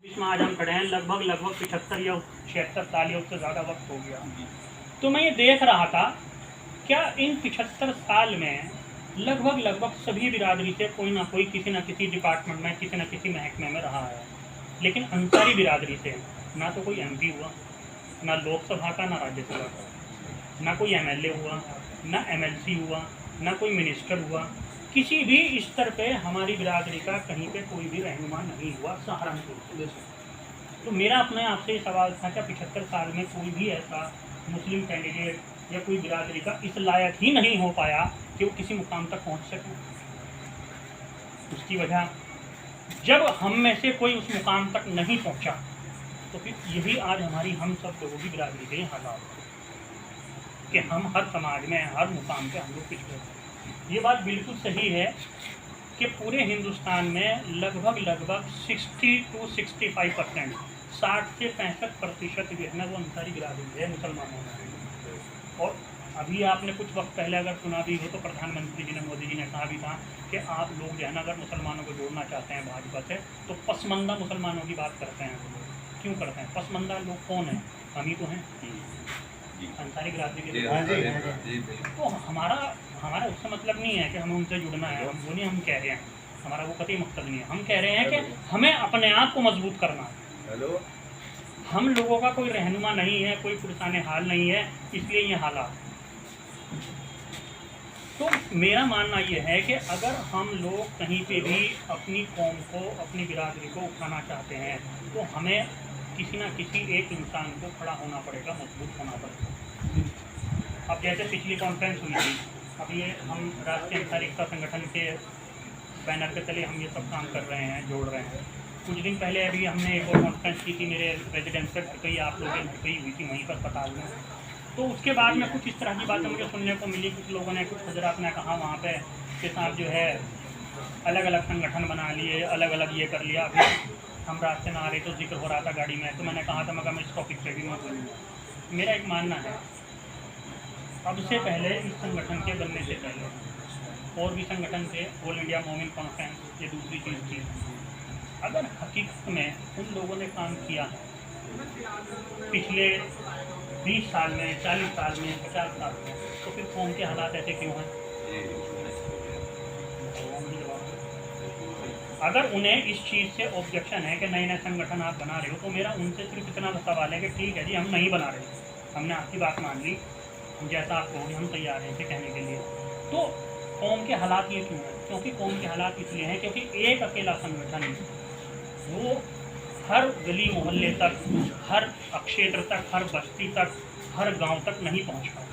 इसमें आज हम खड़े हैं लगभग 75 या 76 साल या उससे ज़्यादा वक्त हो गया। तो मैं ये देख रहा था क्या इन 75 साल में लगभग सभी बिरादरी से कोई ना कोई किसी न किसी डिपार्टमेंट में किसी न किसी महकमे में रहा है, लेकिन अंसारी बिरादरी से ना तो कोई MP हुआ, ना लोकसभा का, ना राज्यसभा का, ना कोई MLA हुआ, ना MLC हुआ, ना कोई मिनिस्टर हुआ। किसी भी स्तर पे हमारी बिरादरी का कहीं पे कोई भी रहनुमा नहीं हुआ सहारनपुर। तो मेरा अपने आपसे ये सवाल था कि 75 साल में कोई भी ऐसा मुस्लिम कैंडिडेट या कोई बिरादरी का इस लायक ही नहीं हो पाया कि वो किसी मुकाम तक पहुंच सके। उसकी वजह जब हम में से कोई उस मुकाम तक नहीं पहुंचा तो फिर यही आज हमारी हम सब लोगों की बिरादरी के हालात कि हम हर समाज में हर मुकाम पे हम लोग पिछड़े हैं। ये बात बिल्कुल सही है कि पूरे हिंदुस्तान में लगभग 60 to 65%, 60 से 65% जो है ना वो अंसारी बिरादरी है मुसलमानों में। और अभी आपने कुछ वक्त पहले अगर सुना भी हो तो प्रधानमंत्री जी ने, मोदी जी ने कहा भी था कि आप लोग जो है ना अगर मुसलमानों को जोड़ना चाहते हैं भाजपा से तो पसमंदा मुसलमानों की बात करते हैं। क्यों करते हैं? पसमंदा लोग कौन है? हम ही तो हैं, अंसारी बिरादरी के। तो हमारा उससे मतलब नहीं है कि हमें उनसे जुड़ना है, हम वो नहीं हम कह रहे हैं, हमारा वो कतई मकसद नहीं है। हम कह रहे हैं कि हमें अपने आप को मजबूत करना है। हम लोगों का कोई रहनुमा नहीं है, कोई पुरसाने हाल नहीं है, इसलिए ये हालात। तो मेरा मानना ये है कि अगर हम लोग कहीं पे भी अपनी कौम को, अपनी बिरादरी को उठाना चाहते हैं तो हमें किसी ना किसी एक इंसान को खड़ा होना पड़ेगा, मजबूत होना पड़ेगा। अब जैसे पिछली कॉन्फ्रेंस हुई थी, अब ये हम राष्ट्रीय अंसारी एकता संगठन के बैनर के तले हम ये सब काम कर रहे हैं, जोड़ रहे हैं। कुछ दिन पहले अभी हमने एक और कॉन्फ्रेंस की थी मेरे रेजिडेंस पे, घर पे ही आप लोगों घर पे ही हुई थी, वहीं पर अस्पताल में। तो उसके बाद में कुछ इस तरह की बातें मुझे सुनने को मिली। कुछ लोगों ने, कुछ हजरात ने कहा वहाँ पे कि साहब जो है अलग अलग संगठन बना लिए, अलग अलग ये कर लिया। अभी हम रास्ते में आ रहे तो जिक्र हो रहा था गाड़ी में, तो मैंने कहा था मगर मैं इस टॉपिक पे भी मैं बोलूँगा। मेरा एक मानना है, अब से पहले इस संगठन के बनने से पहले और भी संगठन थे, ऑल इंडिया मोमिन कॉन्फ्रेंस, ये दूसरी चीज़ थी। अगर हकीकत में उन लोगों ने काम किया पिछले 20 साल में, 40 साल में, 50 साल में, तो फिर कौम के हालात ऐसे क्यों हैं? अगर उन्हें इस चीज़ से ऑब्जेक्शन है कि नए नए संगठन आप बना रहे हो, तो मेरा उनसे सिर्फ इतना सवाल है कि ठीक है जी, हम नहीं बना रहे, हमने आपकी बात मान ली, जैसा आप कहोगे हम तैयार हैं इसे कहने के लिए। तो कौम के हालात ये क्यों हैं? क्योंकि कौम के हालात इसलिए हैं क्योंकि एक अकेला संगठन वो हर गली मोहल्ले तक, हर क्षेत्र तक, हर बस्ती तक, हर गांव तक नहीं पहुंच पाता।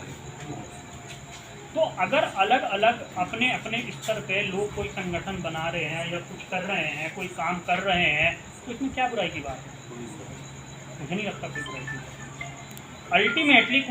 तो अगर अलग अलग अपने अपने स्तर पे लोग कोई संगठन बना रहे हैं या कुछ कर रहे हैं, कोई काम कर रहे हैं, तो इसमें क्या बुराई की बात है? मुझे नहीं लगता कोई बुराई की। अल्टीमेटली